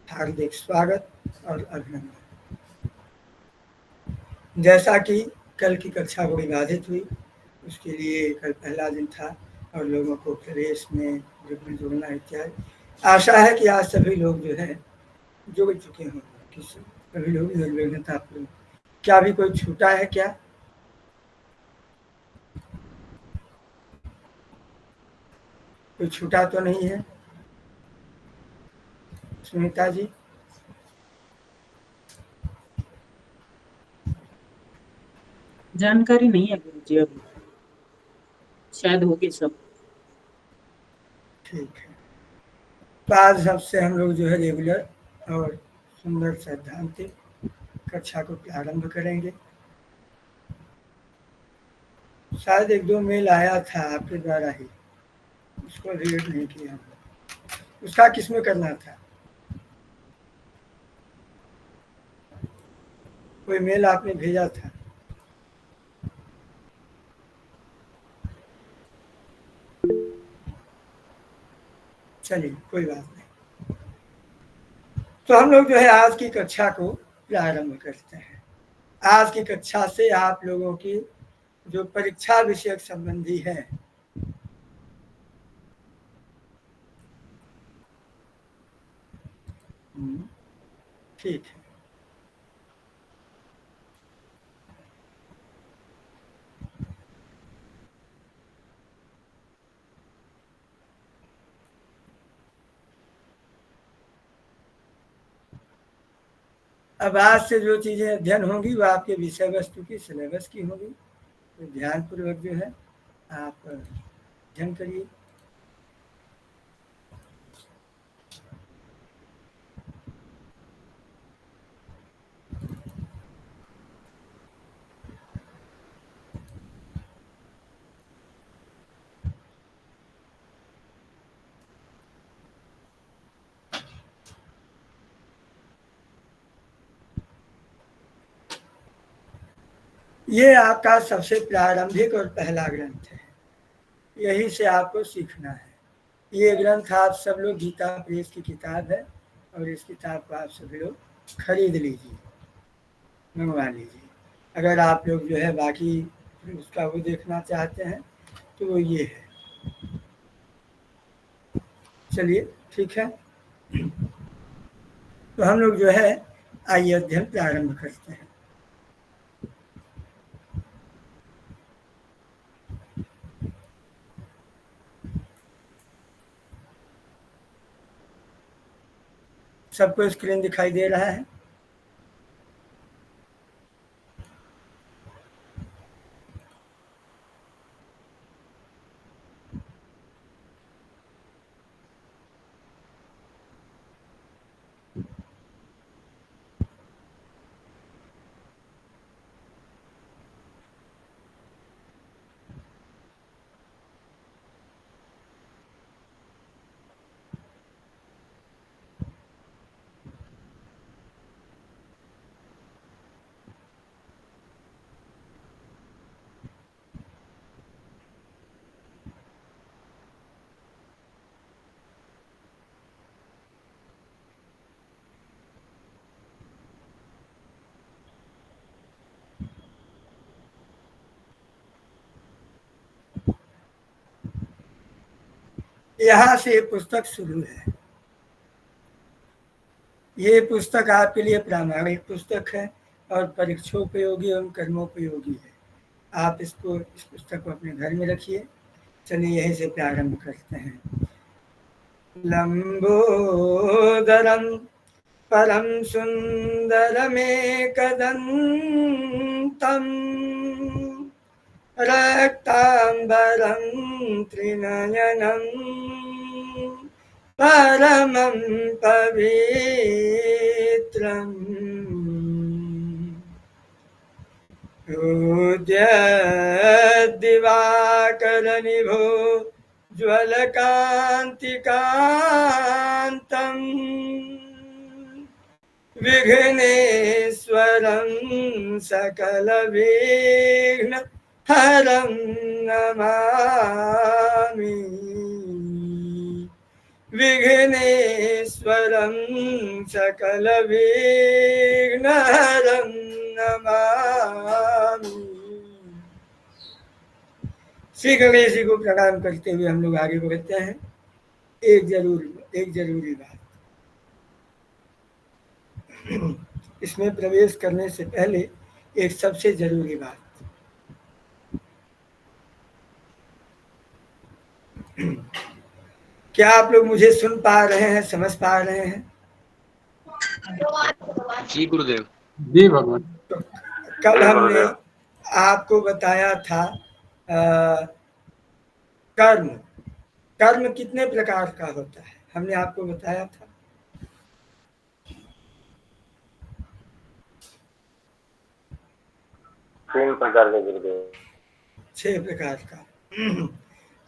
हार्दिक स्वागत और अभिनंदन। जैसा कि कल की कक्षा बड़ी बाधित हुई, उसके लिए कल पहला दिन था और लोगों को प्रवेश में जुड़ना इत्यादि। आशा है कि आज सभी लोग जो है जुड़ चुके होंगे। किसी सभी लोग निर्विघ्नता पूर्ण। क्या भी कोई छूटा है क्या? कोई छूटा तो नहीं है? सुनीता जी, जानकारी नहीं है गुरुजी, अभी शायद होगी सब। ठीक है। तो आज सबसे हम लोग जो है रेगुलर और सुंदर सैद्धांतिक कक्षा को प्रारंभ करेंगे। शायद एक दो मेल आया था आपके द्वारा ही, उसको रीड नहीं किया। उसका किसमें करना था? कोई मेल आपने भेजा था? चलिए कोई बात नहीं। तो हम लोग जो है आज की कक्षा को प्रारंभ करते हैं। आज की कक्षा से आप लोगों की जो परीक्षा विषयक संबंधी है, ठीक है। अब आज से जो चीज़ें अध्ययन होंगी वो आपके विषय वस्तु की सिलेबस की होगी, तो ध्यानपूर्वक जो है आप अध्ययन करिए। ये आपका सबसे प्रारंभिक और पहला ग्रंथ है, यही से आपको सीखना है। ये ग्रंथ आप सब लोग गीता प्रेस की किताब है और इस किताब को आप सभी लोग खरीद लीजिए, मंगवा लीजिए। अगर आप लोग जो है बाकी उसका वो देखना चाहते हैं तो वो ये है। चलिए ठीक है। तो हम लोग जो है आइए अध्ययन प्रारंभ करते हैं। सबको स्क्रीन दिखाई दे रहा है? यहाँ से पुस्तक शुरू है। ये पुस्तक आपके लिए प्रामाणिक पुस्तक है और परीक्षोपयोगी एवं कर्मोपयोगी है। आप इस पुस्तक को अपने घर में रखिए। चलिए यहीं से प्रारंभ करते हैं। लंबोदरम परम सुंदरमेकदंतम रक्तांबरं त्रिनयनं परमं पवित्रम् दिवाकरनिभो ज्वलकान्तिकान्तम् विघ्नेश्वरं सकलविघ्न हरं नमामि। विघ्नेश्वरं स्वरं सकल विघ्नहरं नमामि। श्री गणेश जी को प्रणाम करते हुए हम लोग आगे बढ़ते हैं। एक जरूरी बात, इसमें प्रवेश करने से पहले एक सबसे जरूरी बात, क्या आप लोग मुझे सुन पा रहे हैं, समझ पा रहे हैं? जी गुरुदेव। जी भगवान। तो कल हमने आपको बताया था कर्म कर्म कितने प्रकार का होता है, हमने आपको बताया था। तीन प्रकार के गुरुदेव। 6 प्रकार का।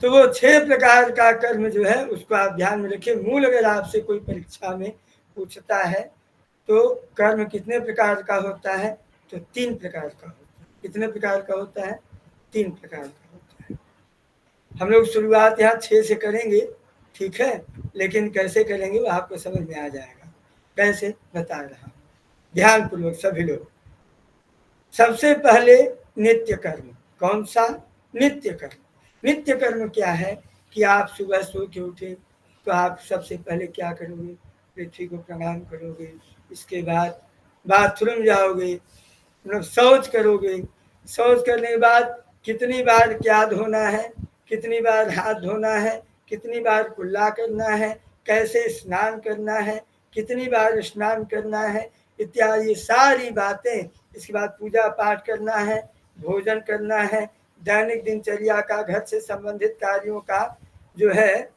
तो वो 6 प्रकार का कर्म जो है उसको आप ध्यान में रखिए। मूल अगर आपसे कोई परीक्षा में पूछता है तो कर्म कितने प्रकार का होता है, तो 3 प्रकार का होता है। कितने प्रकार का होता है? 3 प्रकार का होता है। हम लोग शुरुआत यहाँ 6 से करेंगे, ठीक है, लेकिन कैसे करेंगे वो आपको समझ में आ जाएगा। कैसे बता रहा हूँ, ध्यान पूर्वक सभी लोग। सबसे पहले नित्य कर्म। कौन सा? नित्य कर्म। नित्य कर्म क्या है कि आप सुबह सो के उठे तो आप सबसे पहले क्या करोगे? पृथ्वी को प्रणाम करोगे, इसके बाद बाथरूम जाओगे, मतलब शौच करोगे। शौच करने के बाद कितनी बार क्या धोना है, कितनी बार हाथ धोना है, कितनी बार कुल्ला करना है, कैसे स्नान करना है, कितनी बार स्नान करना है, इत्यादि सारी बातें। इसके बाद पूजा पाठ करना है, भोजन करना है, दैनिक दिनचर्या का, घर से संबंधित कार्यों का जो है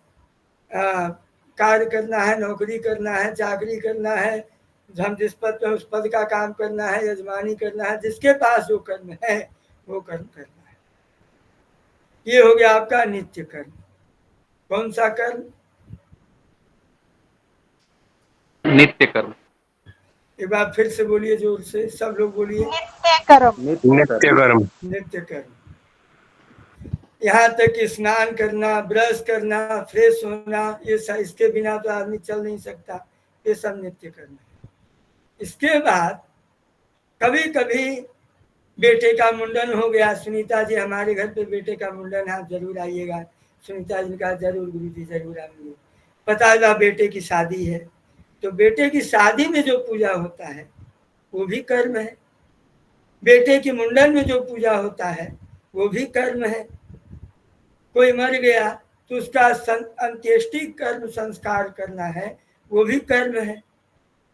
कार्य करना है, नौकरी करना है, चाकरी करना है, हम जिस पद पे उस पद का काम करना है, यजमानी करना है, जिसके पास जो कर्म है वो कर्म करना है। ये हो गया आपका नित्य कर्म। कौन सा कर्म? नित्य कर्म। एक बार फिर से बोलिए, जोर से सब लोग बोलिए। नित्य कर्म। नित्य कर्म। नित्य कर्म। यहाँ तक कि स्नान करना, ब्रश करना, फ्रेश होना, ये सब, इसके बिना तो आदमी चल नहीं सकता। ये सब नित्य कर्म है। इसके बाद कभी कभी बेटे का मुंडन हो गया। सुनीता जी हमारे घर पे बेटे का मुंडन है, आप जरूर आइएगा। सुनीता जी ने कहा जरूर गुरु जी, जरूर आएंगे। पता लगा बेटे की शादी है, तो बेटे की शादी में जो पूजा होता है वो भी कर्म है। बेटे के मुंडन में जो पूजा होता है वो भी कर्म है। कोई मर गया तो उसका अंत्येष्टि कर्म संस्कार करना है, वो भी कर्म है।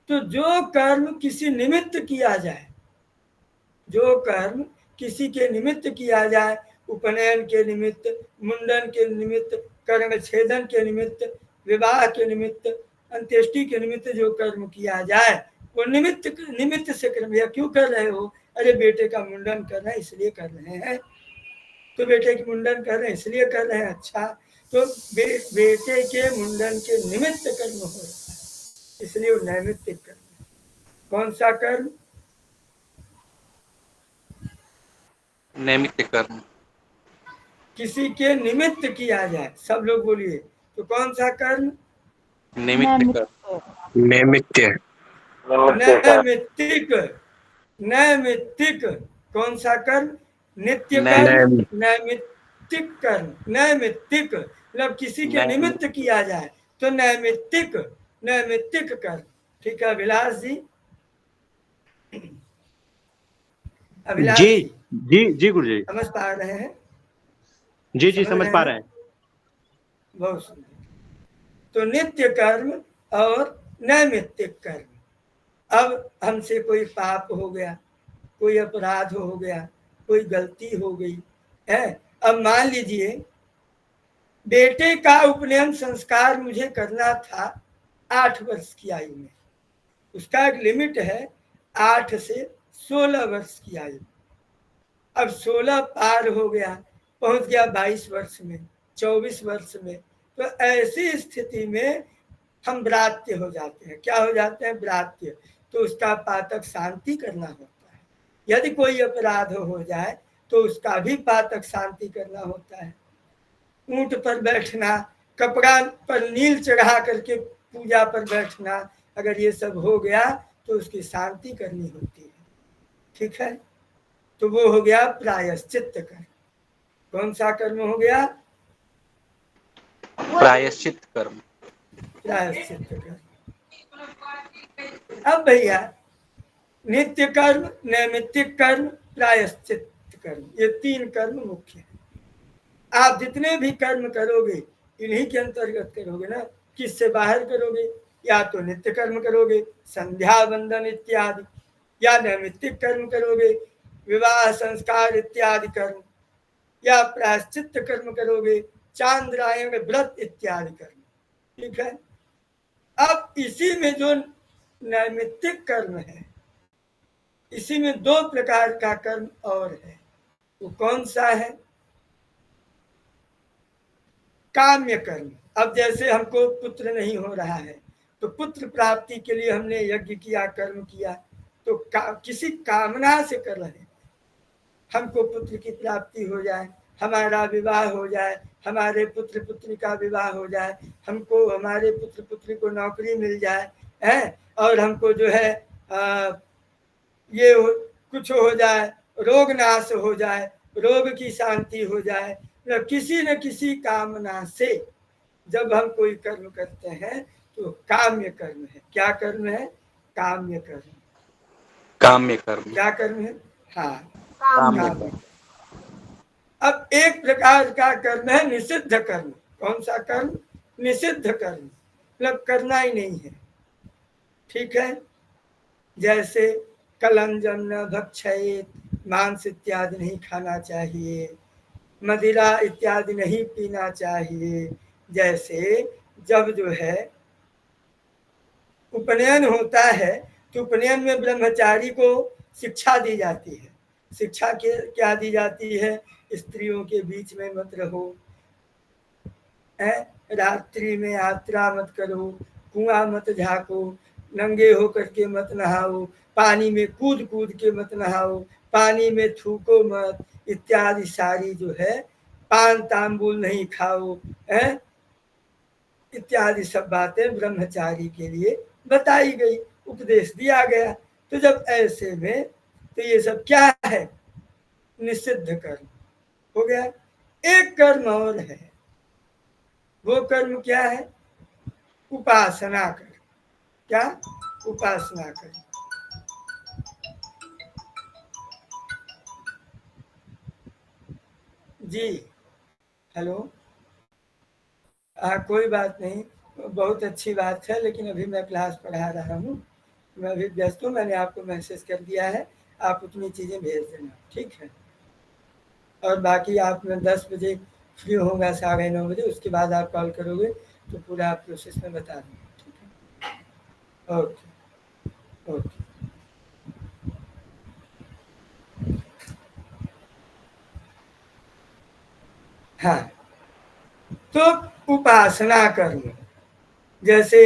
तो जो कर्म किसी निमित्त किया जाए, जो कर्म किसी के निमित्त किया जाए, उपनयन के निमित्त, मुंडन के निमित्त, कर्ण छेदन के निमित्त, विवाह के निमित्त, अंत्येष्टि के निमित्त जो कर्म किया जाए वो निमित्त से कर्म। या क्यों कर रहे हो? अरे बेटे का मुंडन कर रहे हैं इसलिए कर रहे हैं। तो बेटे के मुंडन कर रहे हैं इसलिए कर रहे हैं। अच्छा, तो बेटे के मुंडन के निमित्त कर्म हो रहा है, इसलिए वो नैमित्तिक कर्म है। कौन सा कर्म? नैमित्तिक कर्म। किसी के निमित्त किया जाए, सब लोग बोलिए। तो कौन सा कर्म? नैमित्तिक कर्म। नैमित्य। नैमित्तिक। नैमित्तिक। कौन सा कर्म? नित्य कर्म, नैमित्तिक कर्म। नैमित्तिक मतलब किसी के निमित्त किया जाए तो नैमित्तिक, नैमित्तिक कर्म। ठीक है अभिलाष जी? अभिलाष जी जी जी गुरु जी। समझ पा रहे हैं? जी जी समझ पा रहे हैं। बहुत सुंदर। तो नित्य कर्म और नैमित्तिक कर्म। अब हमसे कोई पाप हो गया, कोई अपराध हो गया, कोई गलती हो गई है। अब मान लीजिए बेटे का उपनयन संस्कार मुझे करना था 8 वर्ष की आयु में। उसका एक लिमिट है 8 से 16 वर्ष की आयु। अब 16 पार हो गया, पहुंच गया 22 वर्ष में, 24 वर्ष में, तो ऐसी स्थिति में हम व्रात्य हो जाते हैं। क्या हो जाते हैं? व्रात्य। तो उसका पातक शांति करना होता है। यदि कोई अपराध हो जाए तो उसका भी पातक शांति करना होता है। ऊंट पर बैठना, कपड़ा पर नील चढ़ा करके पूजा पर बैठना, अगर ये सब हो गया तो उसकी शांति करनी होती है। ठीक है, तो वो हो गया प्रायश्चित कर्म। कौन सा कर्म हो गया? प्रायश्चित कर्म। प्रायश्चित कर्म। अब भैया नित्य कर्म, नैमित्तिक कर्म, प्रायश्चित कर्म, ये 3 कर्म मुख्य है। आप जितने भी कर्म करोगे इन्हीं के अंतर्गत करोगे ना, किससे बाहर करोगे? या तो नित्य कर्म करोगे, संध्या वंदन इत्यादि, या नैमित्तिक कर्म करोगे, विवाह संस्कार इत्यादि कर्म, या प्रायश्चित कर्म करोगे, चांद्रायण व्रत इत्यादि कर्म। ठीक है, अब इसी में जो नैमित्तिक कर्म है, इसी में 2 प्रकार का कर्म और है। वो कौन सा है? काम्य कर्म। अब जैसे हमको पुत्र नहीं हो रहा है तो पुत्र प्राप्ति के लिए हमने यज्ञ किया, कर्म किया, तो किसी कामना से कर रहे हैं, हमको पुत्र की प्राप्ति हो जाए, हमारा विवाह हो जाए, हमारे पुत्र पुत्री का विवाह हो जाए, हमको हमारे पुत्र पुत्री को नौकरी मिल जाए है, और हमको जो है कुछ हो जाए, रोग नाश हो जाए, रोग की शांति हो जाए, मतलब किसी न किसी कामना से जब हम कोई कर्म करते हैं तो काम्य कर्म है। क्या कर्म है? काम्य कर्म। काम्य कर्म। क्या कर्म है? हाँ, काम्य काम्य। अब एक प्रकार का कर्म है निषिद्ध कर्म। कौन सा कर्म? निषिद्ध कर्म, मतलब करना ही नहीं है। ठीक है, जैसे कलंजम न भक्षयेत, मांस इत्यादि नहीं खाना चाहिए, मदिरा इत्यादि नहीं पीना चाहिए। जैसे जब जो है उपनयन होता है तो उपनयन में ब्रह्मचारी को शिक्षा दी जाती है। शिक्षा क्या दी जाती है? स्त्रियों के बीच में मत रहो, रात्रि में यात्रा मत करो, कुआं मत झाको, नंगे होकर के मत नहाओ, पानी में कूद कूद के मत नहाओ, पानी में थूको मत, इत्यादि सारी जो है, पान तांबुल नहीं खाओ, इत्यादि सब बातें ब्रह्मचारी के लिए बताई गई, उपदेश दिया गया। तो जब ऐसे में तो ये सब क्या है? निषिद्ध कर्म हो गया। एक कर्म और है, वो कर्म क्या है? उपासना कर्म। क्या? उपासना कर्म। जी हेलो, कोई बात नहीं, बहुत अच्छी बात है, लेकिन अभी मैं क्लास पढ़ा रहा हूँ, मैं अभी व्यस्त हूँ। मैंने आपको मैसेज कर दिया है, आप उतनी चीज़ें भेज देना, ठीक है? और बाकी आप मैं 10 बजे फ्री होगा, 9:30 बजे, उसके बाद आप कॉल करोगे तो पूरा प्रोसेस में बता दूँगा, ठीक है? Okay okay. हाँ, तो उपासना कर्म, जैसे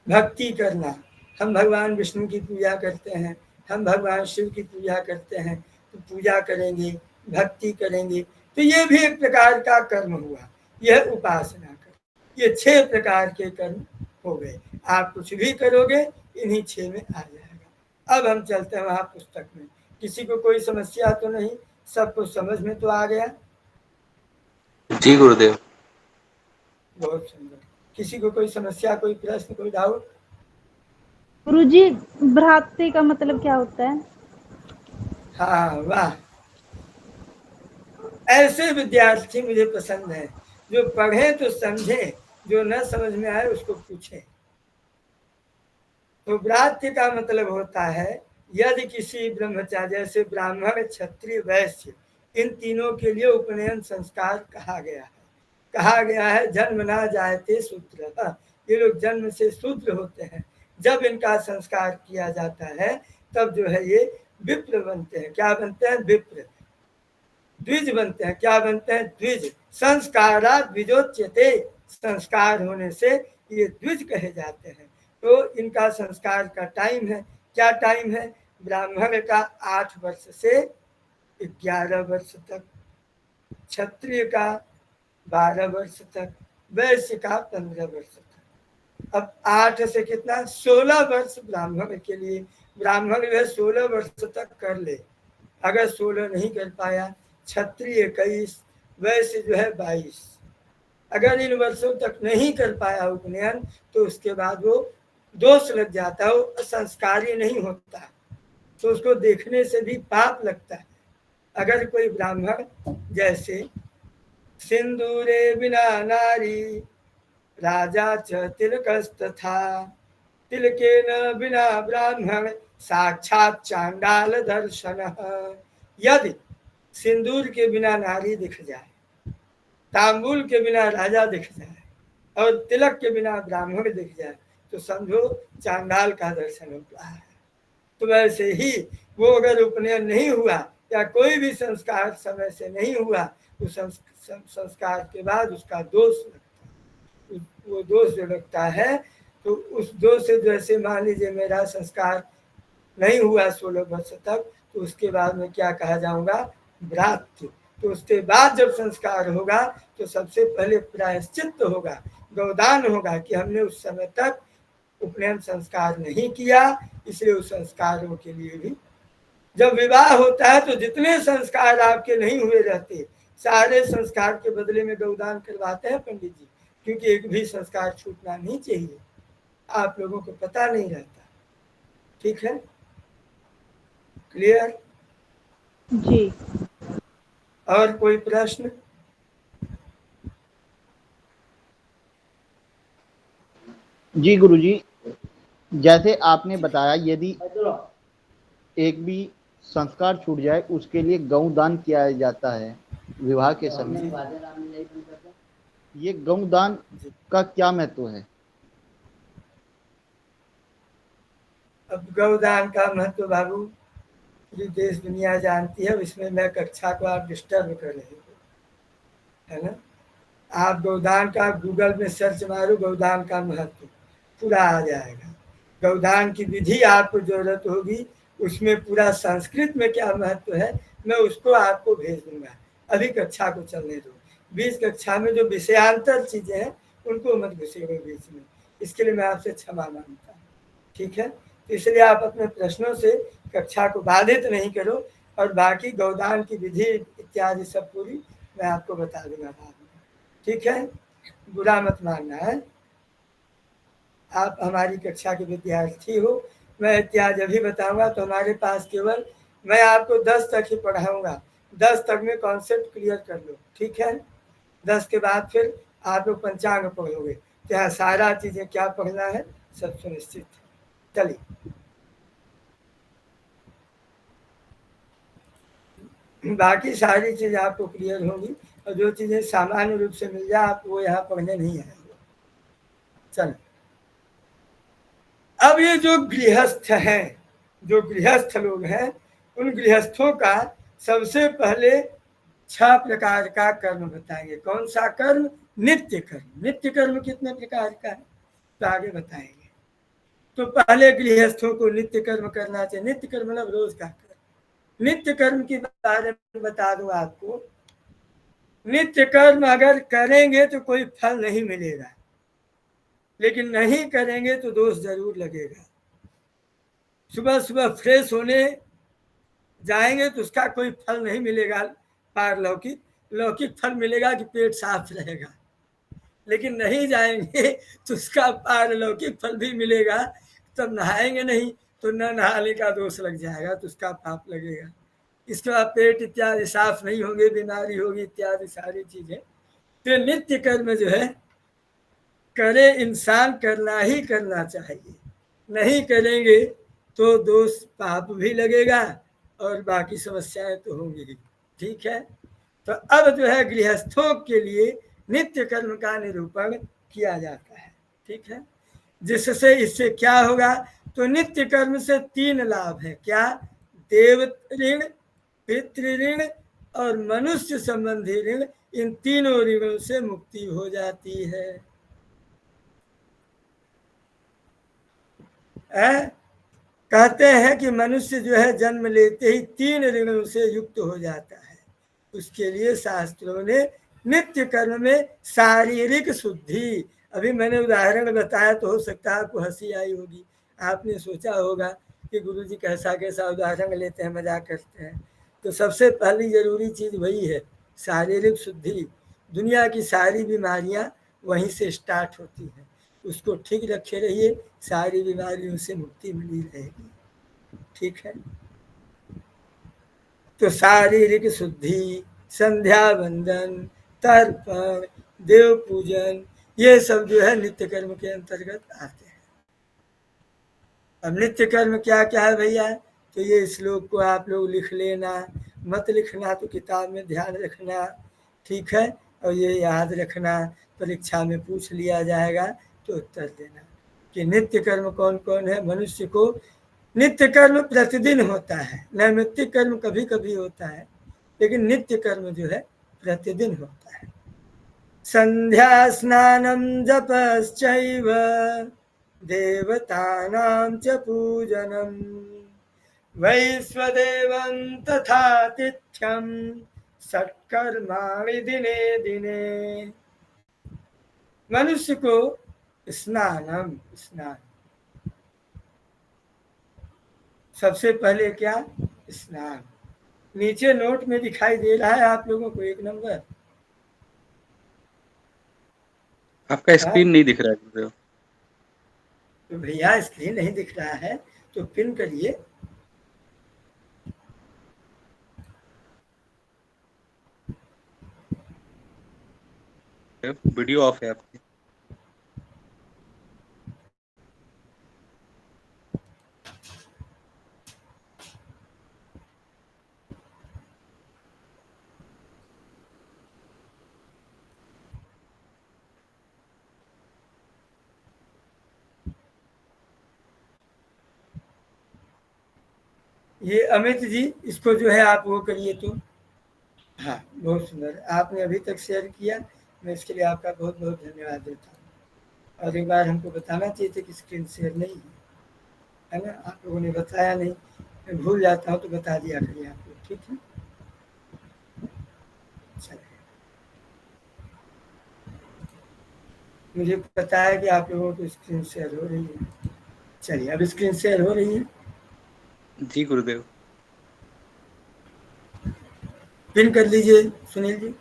भक्ति करना, हम भगवान विष्णु की पूजा करते हैं, हम भगवान शिव की पूजा करते हैं, तो पूजा करेंगे, भक्ति करेंगे, तो ये भी एक प्रकार का कर्म हुआ, यह उपासना कर्म। ये 6 प्रकार के कर्म हो गए। आप कुछ भी करोगे इन्हीं 6 में आ जाएगा। अब हम चलते हैं वहाँ पुस्तक में। किसी को कोई समस्या तो नहीं? सबको समझ में तो आ गया? जी गुरुदेव। बहुत सुंदर। किसी को कोई समस्या, कोई प्रश्न, कोई डाउट? गुरुजी, भ्रातृ का मतलब क्या होता है? हाँ, वाह, ऐसे विद्यार्थी मुझे पसंद है, जो पढ़े तो समझे, जो न समझ में आए उसको पूछे। तो भ्रातृ का मतलब होता है यदि किसी ब्रह्मचारी, जैसे ब्राह्मण, क्षत्रिय, वैश्य, इन तीनों के लिए उपनयन संस्कार कहा गया है। कहा गया है जन्म ना जायते शूद्र, ये लोग जन्म से शूद्र होते हैं। जब इनका संस्कार किया जाता है तब जो है ये विप्र बनते हैं। क्या बनते हैं? विप्र। द्विज बनते हैं। क्या बनते हैं? द्विज। संस्कारा द्विजोच्यते, संस्कार होने से ये द्विज कहे जाते हैं। तो इनका संस्कार का टाइम है, क्या टाइम है? ब्राह्मण का 8 वर्ष से 11 वर्ष तक, क्षत्रिय का 12 वर्ष तक, वैश्य का 15 वर्ष तक। अब 8 से कितना 16 वर्ष ब्राह्मण के लिए, ब्राह्मण जो है 16 वर्ष तक कर ले, अगर 16 नहीं कर पाया क्षत्रिय 21, वैश्य जो है 22, अगर इन वर्षों तक नहीं कर पाया उपनयन तो उसके बाद वो दोष लग जाता है, वो संस्कारी नहीं होता, तो उसको देखने से भी पाप लगता है। अगर कोई ब्राह्मण जैसे सिंदूरे बिना नारी राजा च तिलकस्तथा, तिलके न बिना ब्राह्मण साक्षात चांडाल दर्शन, यदि सिंदूर के बिना नारी दिख जाए, तांबूल के बिना राजा दिख जाए और तिलक के बिना ब्राह्मण दिख जाए तो समझो चांडाल का दर्शन होता है। तो वैसे ही वो अगर उपनयन नहीं हुआ या कोई भी संस्कार समय से नहीं हुआ, उस संस्कार के बाद उसका दोष लगता है। वो दोष जो लगता है तो उस दोष से, जैसे मान लीजिए मेरा संस्कार नहीं हुआ 16 वर्ष तक, तो उसके बाद में क्या कहा जाऊंगा, भ्रातृ। तो उसके बाद जब संस्कार होगा तो सबसे पहले प्रायश्चित होगा, गौदान होगा कि हमने उस समय तक उपनयन संस्कार नहीं किया, इसलिए उस संस्कारों के लिए भी। जब विवाह होता है तो जितने संस्कार आपके नहीं हुए रहते, सारे संस्कार के बदले में गौदान करवाते हैं पंडित जी, क्योंकि एक भी संस्कार छूटना नहीं चाहिए, आप लोगों को पता नहीं रहता। ठीक है, क्लियर जी। और कोई प्रश्न? जी गुरुजी, जैसे आपने बताया यदि एक भी संस्कार छूट जाए उसके लिए गौदान किया जाता है विवाह के समय, ये गौदान का क्या महत्व है? अब गौदान का महत्व बाबू पूरी देश दुनिया जानती है, इसमें मैं कक्षा को आप डिस्टर्ब कर रहे हो, है ना। आप गौदान का गूगल में सर्च मारो, गौदान का महत्व पूरा आ जाएगा। गौदान की विधि आपको जरूरत होगी, उसमें पूरा संस्कृत में क्या महत्व है मैं उसको आपको भेज दूंगा। अभी कक्षा को चलने दो, 20 कक्षा में जो विषयांतर चीजें हैं उनको मत घुसेड़ो बीच में, इसके लिए मैं आपसे क्षमा मांगता हूँ। ठीक है, तो इसलिए आप अपने प्रश्नों से कक्षा को बाधित नहीं करो, और बाकी गौदान की विधि इत्यादि सब पूरी मैं आपको बता दूंगा बाद में। ठीक है, बुरा मत मानना है, आप हमारी कक्षा के विद्यार्थी हो। मैं इत्यादि अभी बताऊंगा तो हमारे पास केवल मैं आपको 10 तक ही पढ़ाऊंगा, 10 तक में कॉन्सेप्ट क्लियर कर लो। ठीक है, 10 के बाद फिर आप लोग पंचांग पढ़ोगे, तो यहाँ सारा चीजें क्या पढ़ना है सब सुनिश्चित है। चलिए, बाकी सारी चीज़ आपको क्लियर होगी, और जो चीज़ें सामान्य रूप से मिल जाए आप वो यहाँ पढ़ने नहीं आएंगे। चलो, अब ये जो गृहस्थ हैं, जो गृहस्थ लोग हैं, उन गृहस्थों का सबसे पहले 6 प्रकार का कर्म बताएंगे। कौन सा कर्म? नित्य कर्म। नित्य कर्म कितने प्रकार का है तो आगे बताएंगे। तो पहले गृहस्थों को नित्य कर्म करना चाहिए। नित्य कर्म मतलब रोज का कर्म। नित्य कर्म के बारे में बता दूं आपको, नित्य कर्म अगर करेंगे तो कोई फल नहीं मिलेगा, लेकिन नहीं करेंगे तो दोष जरूर लगेगा। सुबह सुबह फ्रेश होने जाएंगे तो उसका कोई फल नहीं मिलेगा पारलौकिक, लौकिक फल मिलेगा कि पेट साफ रहेगा, लेकिन नहीं जाएंगे तो उसका पारलौकिक फल भी मिलेगा। तब नहाएंगे नहीं तो न नहाने का दोष लग जाएगा, तो उसका पाप लगेगा। इसके बाद पेट इत्यादि साफ नहीं होंगे, बीमारी होगी इत्यादि सारी चीजें। तो नित्य कर्म जो है करे इंसान करना ही करना चाहिए, नहीं करेंगे तो दोष पाप भी लगेगा और बाकी समस्याएं तो होंगी ही। ठीक है, तो अब जो है गृहस्थों के लिए नित्य कर्म का निरूपण किया जाता है। ठीक है, जिससे इससे क्या होगा, तो नित्य कर्म से 3 लाभ है। क्या? देव ऋण, पितृ ऋण और मनुष्य संबंधी ऋण। इन तीनों ऋणों से मुक्ति हो जाती है। कहते हैं कि मनुष्य जो है जन्म लेते ही 3 ऋणों से युक्त हो जाता है। उसके लिए शास्त्रों ने नित्य कर्म में शारीरिक शुद्धि अभी मैंने उदाहरण बताया तो हो सकता है आपको हंसी आई होगी, आपने सोचा होगा कि गुरुजी कैसा कैसा उदाहरण लेते हैं, मजाक करते हैं। तो सबसे पहली जरूरी चीज़ वही है, शारीरिक शुद्धि। दुनिया की सारी बीमारियां वहीं से स्टार्ट होती हैं, उसको ठीक रखे रहिए, सारी बीमारियों से मुक्ति मिली रहेगी। ठीक है, तो शारीरिक शुद्धि, संध्या वंदन, तर्पण, देव पूजन, ये सब जो है नित्य कर्म के अंतर्गत आते हैं। अब नित्य कर्म क्या क्या है भैया, तो ये श्लोक को आप लोग लिख लेना, मत लिखना तो किताब में ध्यान रखना, ठीक है, और ये याद रखना, परीक्षा में पूछ लिया जाएगा तो उत्तर देना कि नित्य कर्म कौन कौन है। मनुष्य को नित्य कर्म प्रतिदिन होता है, नैमित्तिक कर्म कभी कभी होता है, लेकिन नित्य कर्म जो है प्रतिदिन होता है। संध्या स्नानम जपश्चैव देवतानां च पूजनम वैश्वदेवं तथातिथ्यं सत्कर्माणि दिने दिने। मनुष्य को स्नान, सबसे पहले क्या, स्नान। नीचे नोट में दिखाई दे रहा है आप लोगों को 1 नंबर। आपका स्क्रीन नहीं दिख रहा है गुरुदेव। तो भैया स्क्रीन नहीं दिख रहा है तो पिन करिए। वीडियो ऑफ है आपकी। ये अमित जी, इसको जो है आप वो करिए तो। हाँ, बहुत सुंदर, आपने अभी तक शेयर किया, मैं इसके लिए आपका बहुत बहुत धन्यवाद देता हूँ। और एक बार हमको बताना चाहिए था कि स्क्रीन शेयर नहीं है ना, आप लोगों ने बताया नहीं, मैं भूल जाता हूँ तो बता दिया करिए आप लोग, ठीक है। चलिए, मुझे पता है कि आप लोगों को स्क्रीन शेयर हो रही है। चलिए, अब स्क्रीन शेयर हो रही है जी गुरुदेव। पिन कर लीजिए सुनील जी।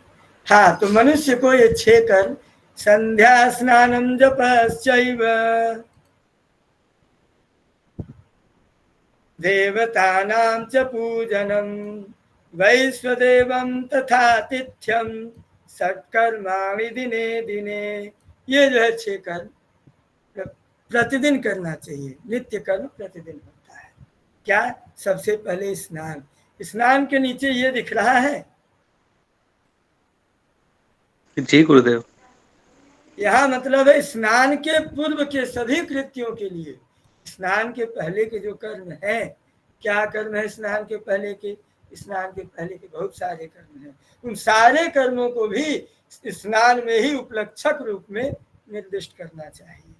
हाँ, तो मनुष्य को ये 6 कर्म, संध्या स्नानम जपश्चैव देवतानां च पूजनम वैश्वदेवं तथातिथ्यम सत्कर्माणि दिने दिने, ये जो है 6 कर्म प्रतिदिन करना चाहिए। नित्य कर्म प्रतिदिन होता है। क्या, सबसे पहले स्नान। स्नान के नीचे ये दिख रहा है, जी गुरुदेव। यहाँ मतलब है स्नान के पूर्व के सभी कृत्यों के लिए। स्नान के पहले के जो कर्म हैं, क्या कर्म है स्नान के पहले के, स्नान के पहले के बहुत सारे कर्म हैं, उन सारे कर्मों को भी स्नान में ही उपलक्षक रूप में निर्दिष्ट करना चाहिए।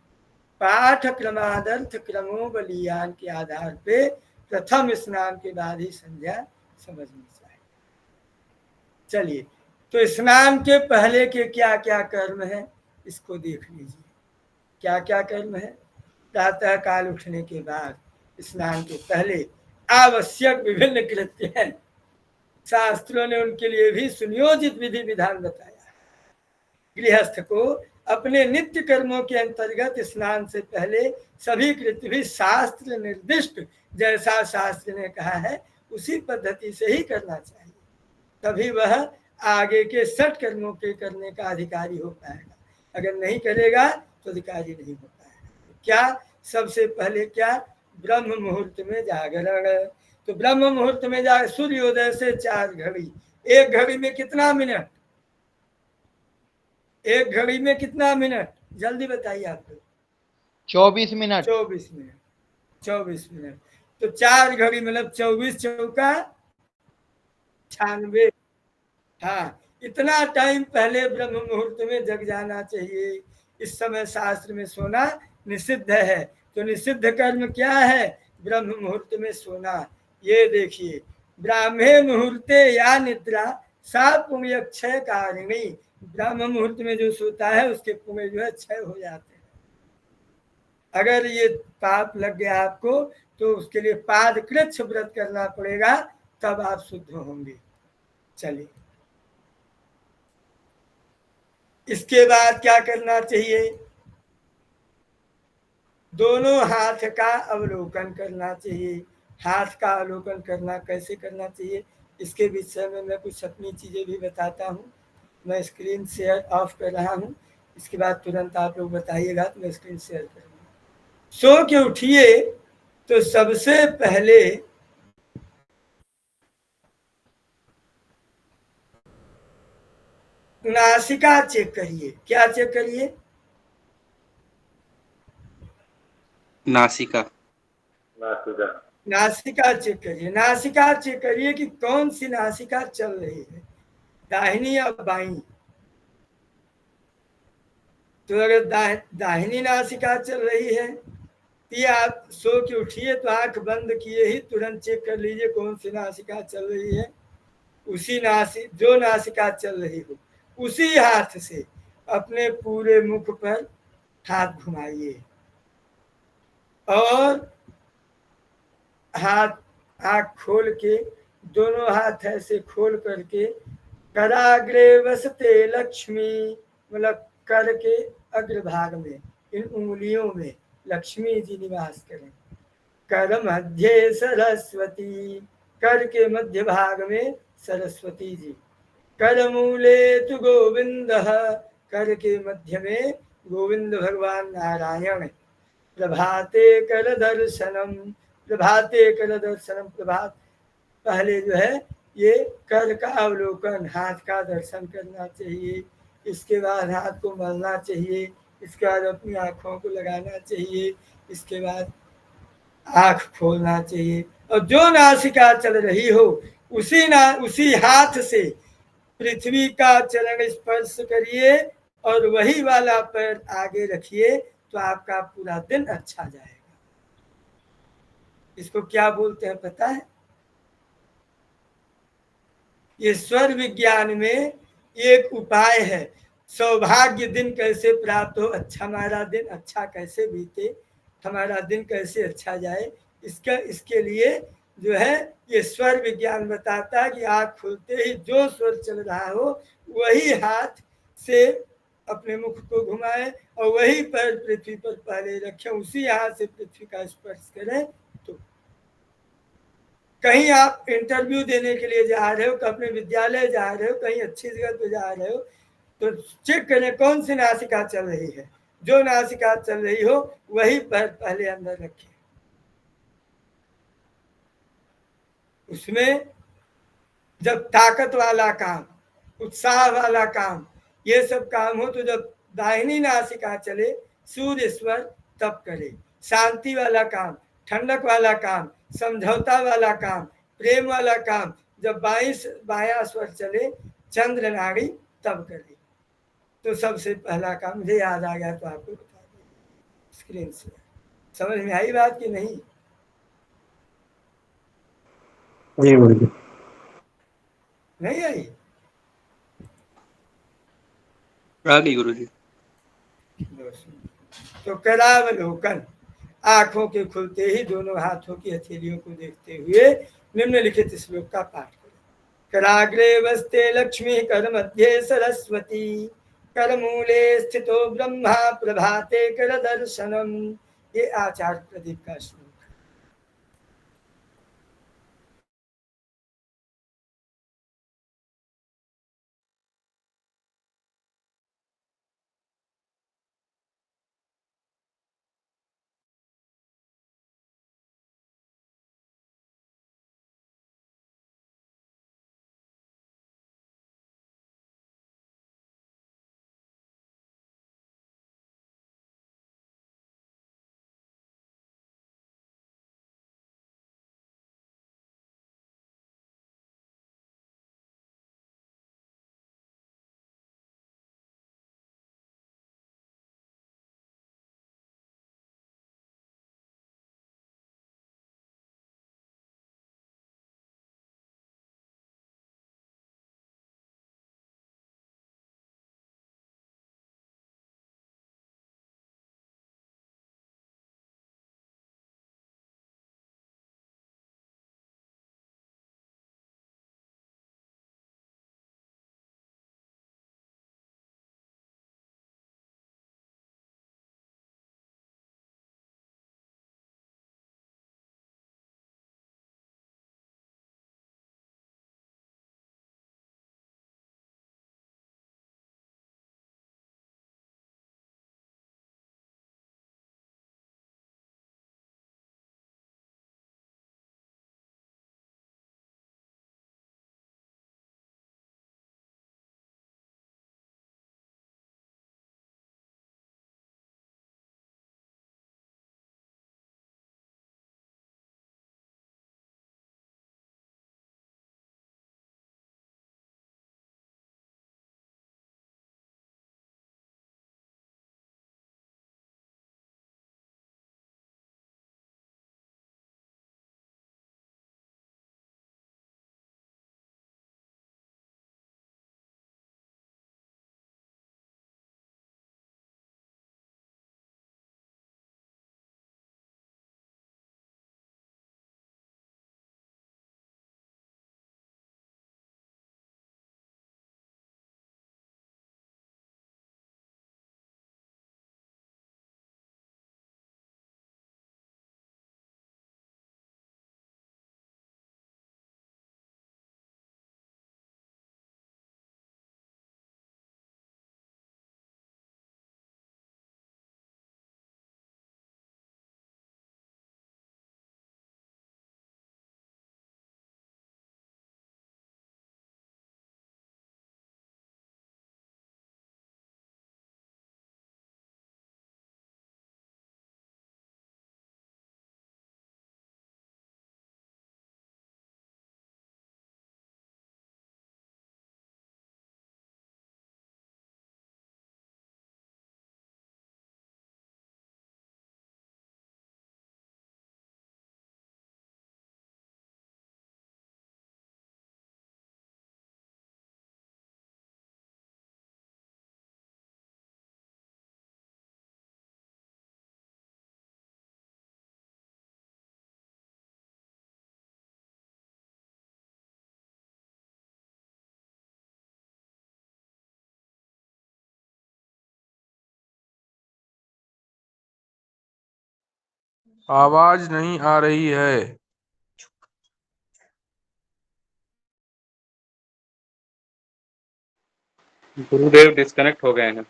पाठ क्रमादर्थ क्रमों बलियान के आधार पे प्रथम स्नान के बाद ही संध्या समझनी चाहिए। चलिए, तो स्नान के पहले के क्या क्या कर्म हैं इसको देख लीजिए। क्या क्या कर्म है, प्रातः काल उठने के बाद स्नान के पहले आवश्यक विभिन्न कृत्य हैं। शास्त्रों ने उनके लिए भी सुनियोजित विधि विधान बताया। गृहस्थ को अपने नित्य कर्मों के अंतर्गत स्नान से पहले सभी कृत्य भी शास्त्र निर्दिष्ट, जैसा शास्त्र ने कहा है उसी पद्धति से ही करना चाहिए, तभी वह आगे के 6 कर्मों के करने का अधिकारी हो पाएगा। अगर नहीं करेगा तो अधिकारी नहीं हो पाएगा। क्या, सबसे पहले क्या, ब्रह्म मुहूर्त में जागरण। तो ब्रह्म मुहूर्त में जाग, सूर्योदय से 4 घड़ी, 1 घड़ी में कितना मिनट, 1 घड़ी में कितना मिनट, जल्दी बताइए आप लोग। 24 मिनट। 24 minute, 24 minute. तो 4 घड़ी मतलब 24 चौका 96। हाँ, इतना टाइम पहले ब्रह्म मुहूर्त में जग जाना चाहिए। इस समय शास्त्र में सोना निषिद्ध है। तो निषिद्ध कर्म क्या है, ब्रह्म मुहूर्त में सोना। ये देखिए, ब्राह्मे मुहूर्ते या निद्रा सात पुण्य क्षय कारिणी, ब्रह्म मुहूर्त में जो सोता है उसके पुण्य जो है क्षय हो जाते हैं। अगर ये पाप लग गया आपको तो उसके लिए पाद कृच्छ व्रत करना पड़ेगा, तब आप शुद्ध होंगे। चलिए, इसके बाद क्या करना चाहिए? दोनों हाथ का अवलोकन करना चाहिए। हाथ का अवलोकन करना कैसे करना चाहिए, इसके विषय में मैं कुछ अपनी चीज़ें भी बताता हूँ। मैं स्क्रीन शेयर ऑफ कर रहा हूँ, इसके बाद तुरंत आप लोग बताइएगा तो मैं स्क्रीन शेयर करूँगा। सो के उठिए तो सबसे पहले नासिका चेक करिए। क्या चेक करिए? नासिका। नासिका। नासिका चेक करिए। नासिका चेक करिए कि कौन सी नासिका चल रही है, दाहिनी या बाईं। तो अगर दाहिनी नासिका चल रही है तो ये आप सो के उठिए तो आंख बंद किए ही तुरंत चेक कर लीजिए कौन सी नासिका चल रही है। उसी जो नासिका चल रही हो उसी हाथ से अपने पूरे मुख पर हाथ घुमाइए और हाथ आँख खोल के, दोनों हाथ ऐसे खोल करके, कराग्रे वसते लक्ष्मी, मतलब कर के अग्रभाग में, इन उंगलियों में लक्ष्मी जी निवास करें। कर मध्य सरस्वती, कर के मध्य भाग में सरस्वती जी। कर मूले तु गोविंद, कर के मध्य में गोविंद भगवान नारायण। प्रभाते कर दर्शनम, प्रभाते कर दर्शनम, प्रभात पहले जो है ये कर का अवलोकन, हाथ का दर्शन करना चाहिए। इसके बाद हाथ को मलना चाहिए, इसके बाद अपनी आँखों को लगाना चाहिए, इसके बाद आँख खोलना चाहिए और जो नासिका चल रही हो उसी हाथ से पृथ्वी का चरण स्पर्श करिए और वही वाला पैर आगे रखिए तो आपका पूरा दिन अच्छा जाएगा। इसको क्या बोलते हैं पता है? ये स्वर विज्ञान में एक उपाय है। सौभाग्य दिन कैसे प्राप्त हो, अच्छा हमारा दिन अच्छा कैसे बीते, हमारा दिन कैसे अच्छा जाए, इसके लिए जो है ये स्वर विज्ञान बताता है कि आँख खुलते ही जो स्वर चल रहा हो वही हाथ से अपने मुख को घुमाए और वही पैर पृथ्वी पर पहले रखें, उसी हाथ से पृथ्वी का स्पर्श करें। तो कहीं आप इंटरव्यू देने के लिए जा रहे हो, अपने विद्यालय जा रहे हो, कहीं अच्छी जगह पे जा रहे हो, तो चेक करें कौन सी नासिका चल रही है। जो नासिका चल रही हो वही पैर पहले अंदर रखें। उसमें जब ताकत वाला काम, उत्साह वाला काम, ये सब काम हो तो जब दाहिनी नासिका चले सूर्य स्वर तब करे। शांति वाला काम, ठंडक वाला काम, समझौता वाला काम, प्रेम वाला काम जब बायां स्वर चले चंद्र नाड़ी तब करे। तो सबसे पहला काम मुझे याद आ गया तो आपको बता दें स्क्रीन से। समझ में आई बात कि नहीं? जी गुरुजी। नहीं आई? आ गई गुरुजी। तो करावलोकन, आंखों के खुलते ही दोनों हाथों की हथेलियों को देखते हुए निम्नलिखित श्लोक का पाठ करें। कराग्रे वस्ते लक्ष्मी, कर मध्य सरस्वती, कर मूले स्थितो ब्रह्मा, प्रभाते कर दर्शनम। ये आचार्य प्रदीप का श्लोक। आवाज नहीं आ रही है। गुरुदेव डिस्कनेक्ट हो गए हैं।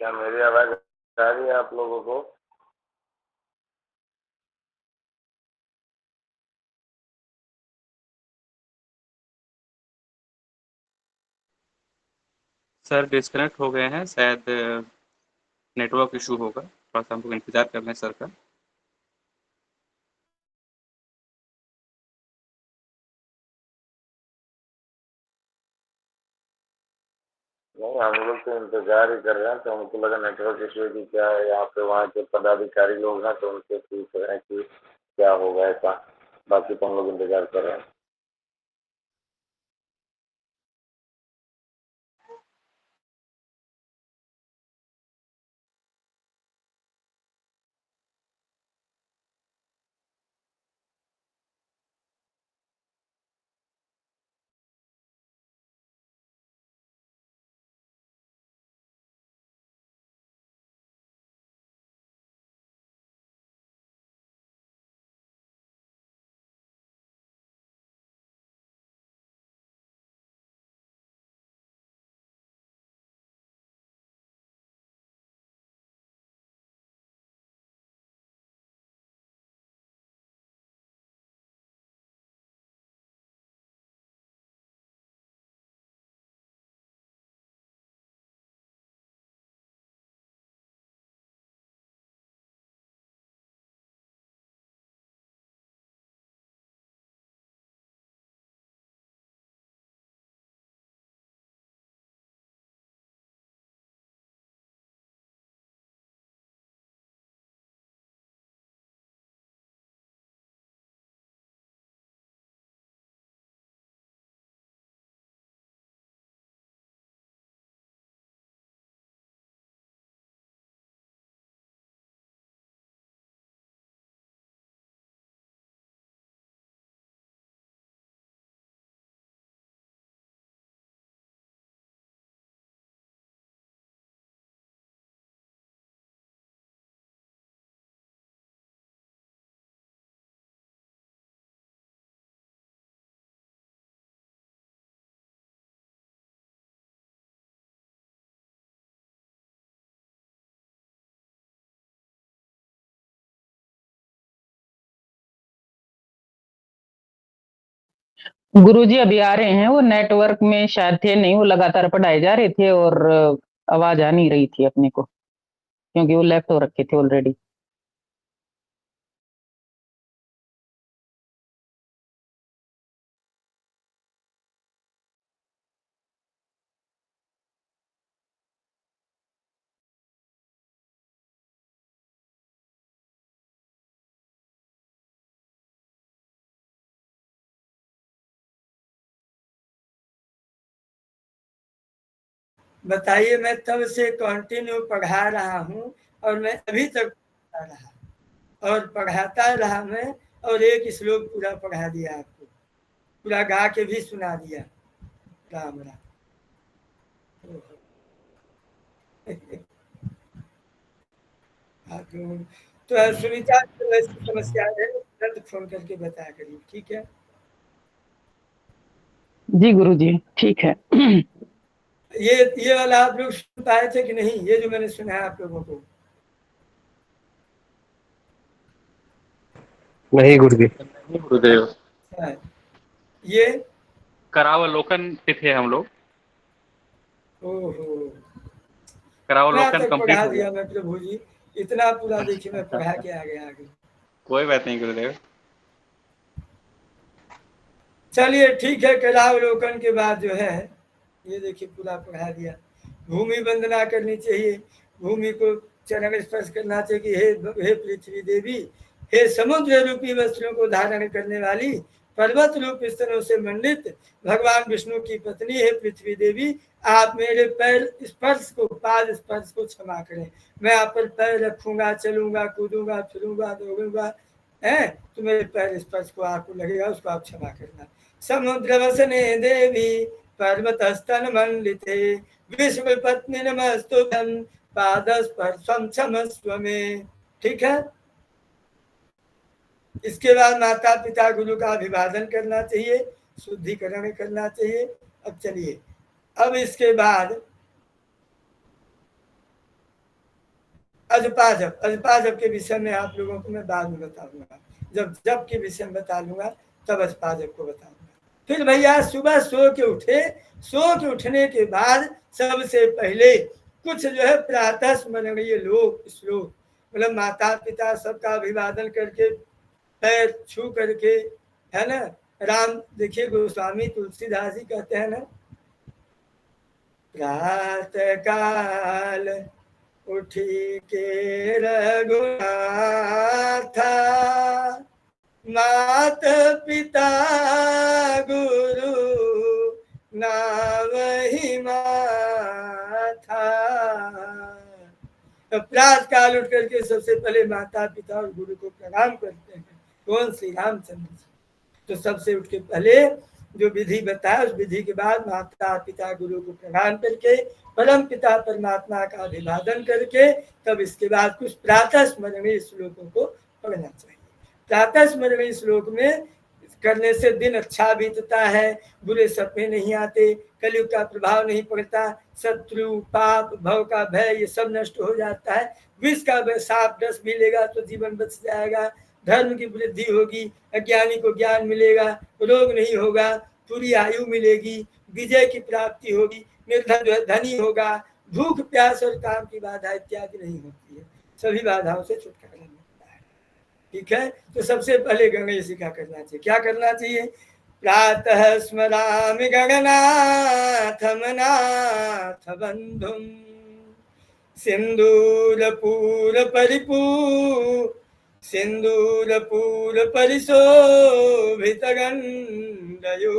क्या मेरी आवाज आ रही है आप लोगों को? सर डिस्कनेक्ट हो गए हैं, शायद नेटवर्क इशू होगा। थोड़ा सा हमको इंतजार करना है सर का। नहीं, हम लोग तो इंतजार ही कर रहे हैं, तो हमको लगा नेटवर्क इशू की क्या है। यहाँ पे वहाँ के पदाधिकारी लोग हैं तो उनसे पूछ रहे हैं कि क्या होगा ऐसा। बाकी तो हम लोग इंतजार कर रहे हैं। गुरुजी अभी आ रहे हैं, वो नेटवर्क में शायद थे नहीं, वो लगातार पढ़ाए जा रहे थे और आवाज आ नहीं रही थी अपने को, क्योंकि वो लेफ्ट हो रखे थे ऑलरेडी। बताइए, मैं तब से कंटिन्यू पढ़ा रहा हूँ और मैं अभी तक पढ़ा रहा और पढ़ाता रहा मैं, और एक श्लोक पूरा पढ़ा दिया आपको, पूरा गा के भी सुना दिया। राम राम। तो सुनीता, तो ऐसी समस्या है, तुरंत फोन करके बता करिए, ठीक है? जी गुरुजी, ठीक है। ये वाला आप लोग सुन पाए थे कि नहीं, ये जो मैंने सुना है आप लोगों को? नहीं गुरुजी। गुरुदेव, ये करावलोकन पे थे हम लोग। ओहो, करावलोकन तक कंप्लीट पढ़ा हो गया। दिया मैं प्रभु जी, इतना पूरा देखिए मैं पढ़ा के आगे। कोई बात नहीं गुरुदेव। चलिए ठीक है, करावलोकन के बाद जो है ये देखिए पूरा पढ़ा दिया। भूमि वंदना करनी चाहिए, भूमि को चरण स्पर्श करना चाहिए कि हे पृथ्वी देवी, हे समुद्र रूपी वस्त्रों को धारण करने वाली, पर्वत रूप स्तनों से मंडित भगवान विष्णु की पत्नी है पृथ्वी देवी, आप मेरे पैर स्पर्श को, पाद स्पर्श को क्षमा करें। मैं आप पर पैर रखूंगा, चलूंगा, कूदूंगा, फिरूंगा, दौड़ूंगा, है तो मेरे पैर स्पर्श को आपको लगेगा, उसको आप क्षमा करना। समुद्र वसने देवी पर्वत स्तन मंडिते विश्व पत्नी नमस्तुभ्यं पाद स्पर्शम क्षमस्व में। ठीक है, इसके बाद माता पिता गुरु का अभिवादन करना चाहिए, शुद्धिकरण करना चाहिए। अब चलिए, अब इसके बाद अजपाजप के विषय में आप लोगों को मैं बाद में बताऊंगा, जब के विषय में बता लूंगा तब अजपाजप को बताऊंगा। फिर भैया सुबह सो के उठने के बाद सबसे पहले कुछ जो है प्रातः स्मरणीय श्लोक, मतलब माता पिता सबका अभिवादन करके, पैर छू करके, है ना। राम देखिए, गोस्वामी तुलसीदास जी कहते हैं ना, प्रातः काल उठी के रघुनाथा मात पिता गुरु नावहि माथा। तो प्रातः काल उठ करके सबसे पहले माता पिता और गुरु को प्रणाम करते हैं। कौन? श्री रामचंद्र जी। तो सबसे उठ के पहले जो विधि बताया, उस विधि के बाद माता पिता गुरु को प्रणाम करके, परम पिता परमात्मा का अभिवादन करके, तब इसके बाद कुछ प्रातः स्मरणीय श्लोकों को पढ़ना चाहिए। प्रातः स्मरणीय श्लोक में करने से दिन अच्छा बीतता है, बुरे सपने नहीं आते, कलयुग का प्रभाव नहीं पड़ता, शत्रु पाप भव का भय ये सब नष्ट हो जाता है, विष का सांप डस मिलेगा तो जीवन बच जाएगा, धर्म की वृद्धि होगी, अज्ञानी को ज्ञान मिलेगा, रोग नहीं होगा, पूरी आयु मिलेगी, विजय की प्राप्ति होगी, निर्धन जो है धनी होगा, भूख प्यास और काम की बाधा इत्यादि नहीं होती है, सभी बाधाओं से छुटकारा मिलता है। ठीक है, तो सबसे पहले गणेश जी का करना चाहिए। क्या करना चाहिए? प्रातः स्मरामि गणनाथम नाथ बंधुम सिंदूरपूर परिशोभित गंडयुग्मम्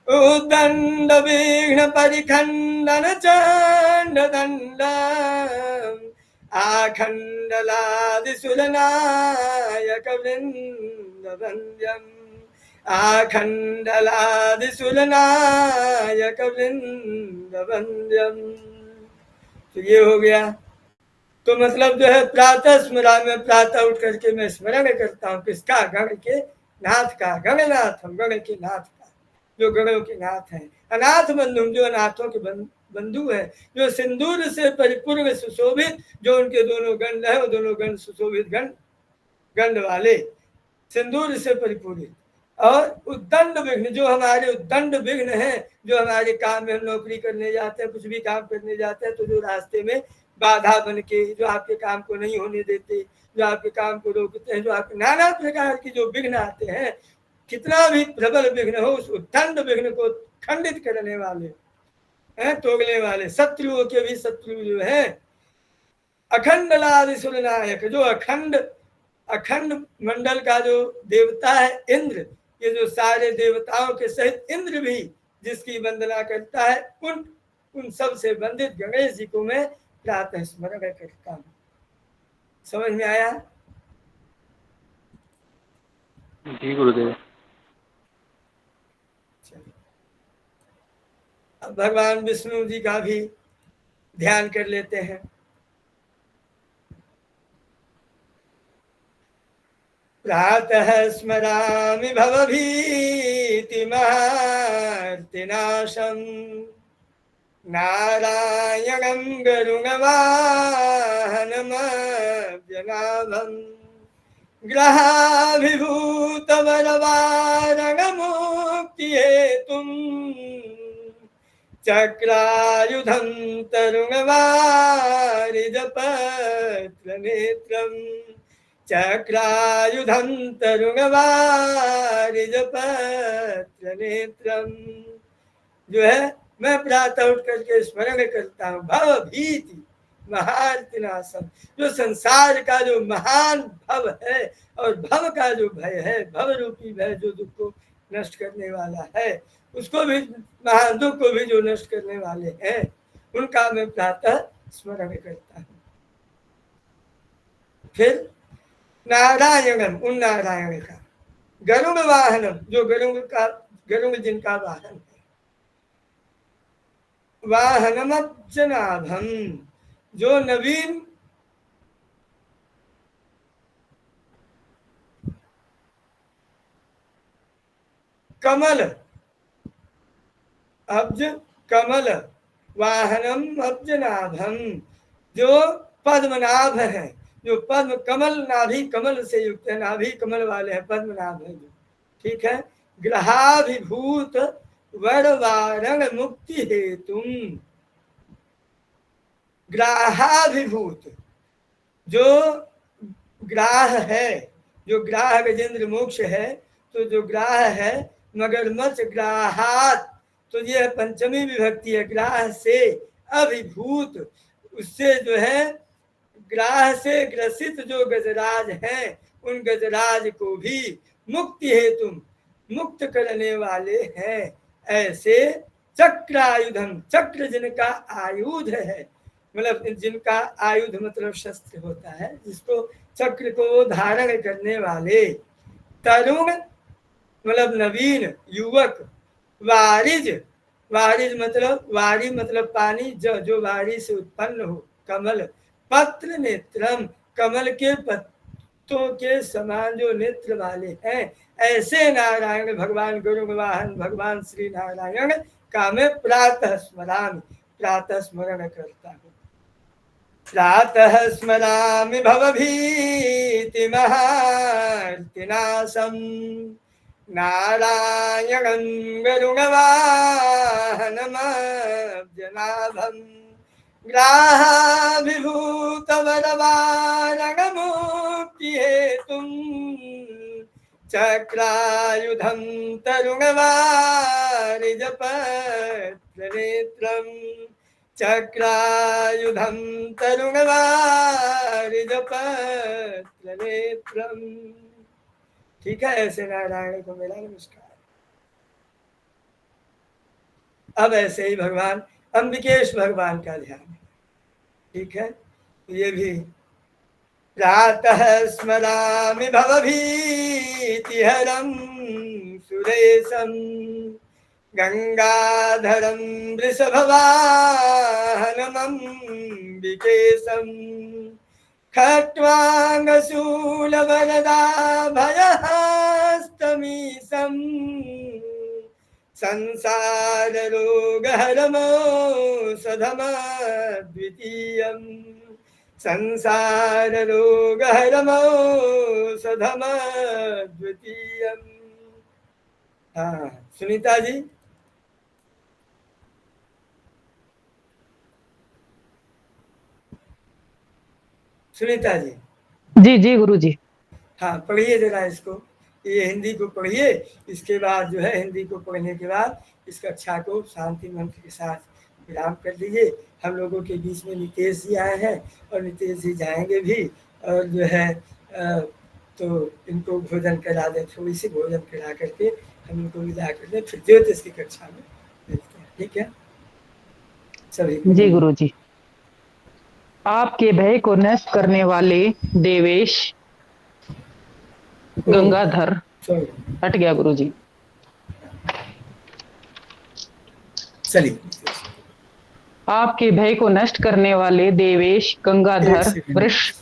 उद्दंड विघ्न परिखंडन चंड दंडम आखंडलादि सुरनायक वृंद वंद्यम आखंडलादि सुरनायक वृंद वंद्यम। तो ये हो गया। तो मतलब जो है प्रातः स्मरण में, प्रातः उठ करके मैं स्मरण करता हूँ किसका? गण के नाथ का, गणनाथ, हम गण के नाथ का, जो गणों के नाथ हैं। अनाथ बंधु, जो अनाथों के बंधु है, जो सिंदूर से परिपूर्ण सुशोभित, जो उनके दोनों गंड है, वो दोनों गंड सुशोभित गंड वाले, सिंदूर से परिपूर्ण, और उद्दंड विघ्न, जो हमारे उद्दंड विघ्न हैं, जो हमारे काम में, हम नौकरी करने जाते हैं, कुछ भी काम करने जाते हैं, तो जो रास्ते में बाधा बन के जो आपके काम को नहीं होने देते, जो आपके काम को रोकते हैं, जो आपके नाना प्रकार की जो विघ्न आते हैं, कितना भी प्रबल विघ्न हो, उस उद्दंड विघ्न को खंडित करने वाले हैं, तोड़ने वाले, शत्रुओं के भी शत्रु जो है, अखंड लाद सुरनायक, जो अखंड मंडल का जो देवता है इंद्र, ये जो सारे देवताओं के सहित इंद्र भी जिसकी वंदना करता है, उन सब से वंदित गणेश जी को मैं प्रातः स्मरण करता हूँ। समझ में आया? जी गुरुदेव। अब भगवान विष्णु जी का भी ध्यान कर लेते हैं। प्रातः स्मरामि भवभीतिमहार्तिनाशम् नारायणं गरुडवाहनमव्यनाभम् ग्रहाभिभूतवरवारणमुक्तिहेतुम् चक्रायुधं तरुणवारिजपत्रनेत्रम् चक्रायुधं तरुणवारिजपत्रनेत्रम्। जो है मैं प्रातः उठ करके स्मरण करता हूँ भवभीति महार्तिनाशम, जो संसार का जो महान भव है और भव का जो भय है, भव रूपी भय जो दुख को नष्ट करने वाला है, उसको भी, महान दुख को भी जो नष्ट करने वाले हैं, उनका मैं प्रातः स्मरण करता हूँ। फिर नारायणम, उन नारायण का, गरुड़ वाहनम, जो गरुड़ जिनका वाहन है, वाहनमब्जनाभम, जो नवीन कमल, अब्ज कमल, वाहनम अब्जनाभम, जो पद्मनाभ है, जो पद्म कमल, नाभि कमल से युक्त है, नाभि कमल वाले हैं, पद्मनाभ है जो, ठीक है। ग्रहाभिभूत वरवारण मुक्ति हेतुम, ग्राहाभिभूत, जो ग्राह है, जो ग्राह गजेंद्र मोक्ष है, तो जो ग्राह है मगरमच्छ ग्राहात, तो ये पंचमी विभक्ति है, ग्राह से अभिभूत, उससे जो है ग्राह से ग्रसित जो गजराज हैं, उन गजराज को भी मुक्ति हेतु मुक्त करने वाले हैं। ऐसे चक्रायुधम, चक्र जिनका आयुध है, मतलब जिनका आयुध मतलब शस्त्र होता है, जिसको चक्र को धारण करने वाले, तरुण मतलब नवीन युवक, वारिज, वारिज मतलब वारी मतलब पानी, जो वारी से उत्पन्न हो, कमल, पत्र नेत्रम, कमल के पत्तों के समान जो नेत्र वाले हैं, ऐसे नारायण भगवान गरुड़ वाहन भगवान श्री नारायण का मैं प्रातः स्मरण करता हूँ। प्रातः स्मरामि भवभीति महार्तिनाशम नारायणं गरुडवाहनमब्जनाभम् ग्राहाभिभूतवरवारणमुक्तिहेतुम् चक्रायुधं तरुणवारिजपत्रनेत्रम् चक्रायुधं तरुणवारिजपत्रनेत्रम्। ठीक है, ऐसे नारायण को मेरा नमस्कार। अब ऐसे ही भगवान अंबिकेश भगवान का ध्यान है, ठीक है। ये भी प्रातः स्मरामि भवभीतिहरं सुरेशं गंगाधरं वृषभवाहनमम्बिकेशं खट्वांगशूलवरदाभयहस्तमीशं संसाररोगहरमौषधमद्वितीयं संसाररोगहरमौषधमद्वितीयं। हाँ सुनीता जी। सुनीता जी। जी जी गुरुजी। हाँ पढ़िए जरा इसको, ये हिंदी को पढ़िए, इसके बाद जो है हिंदी को पढ़ने के बाद इस कक्षा को शांति मंत्र के साथ विराम कर दीजिए। हम लोगों के बीच में नितेश जी आए हैं और नितेश जी जाएंगे भी, और जो है तो इनको भोजन करा दें, थोड़ी सी भोजन करा करके हम इनको विदा कर दें, फिर ज्योतिष की कक्षा में मिलते हैं, ठीक है सभी को। जी गुरुजी। आपके भय को नष्ट करने वाले देवेश गंगाधर हट गया गुरुजी। चलिए। आपके भय को नष्ट करने वाले देवेश गंगाधर वृष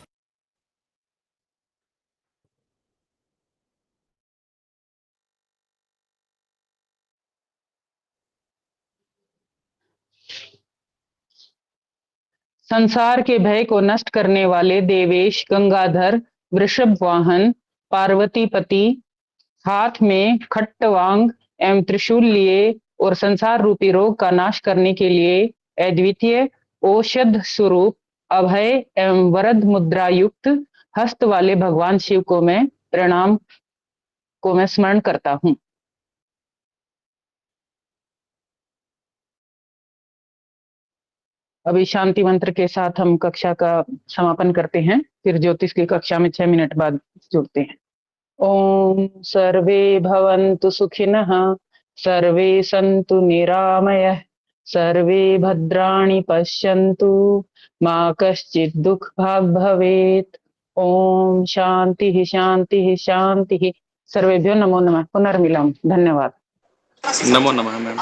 संसार के भय को नष्ट करने वाले देवेश गंगाधर वृषभ वाहन पार्वतीपति हाथ में खट्टवांग एवं त्रिशूल लिए और संसार रूपी रोग का नाश करने के लिए अद्वितीय औषध स्वरूप अभय एवं वरद मुद्रा युक्त हस्त वाले भगवान शिव को मैं स्मरण करता हूँ। अभी शांति मंत्र के साथ हम कक्षा का समापन करते हैं, फिर ज्योतिष की कक्षा में 6 मिनट बाद जुड़ते हैं। ओम सर्वे भवन्तु सुखिनः, सर्वे सन्तु निरामयः, सर्वे भद्राणि पश्यन्तु, मा कश्चित् दुःखभाग् भवेत्। ओम शांति शांति शांति। सर्वेभ्यो नमो नमः। पुनर्मिलामः। धन्यवाद। नमो नमः मैम।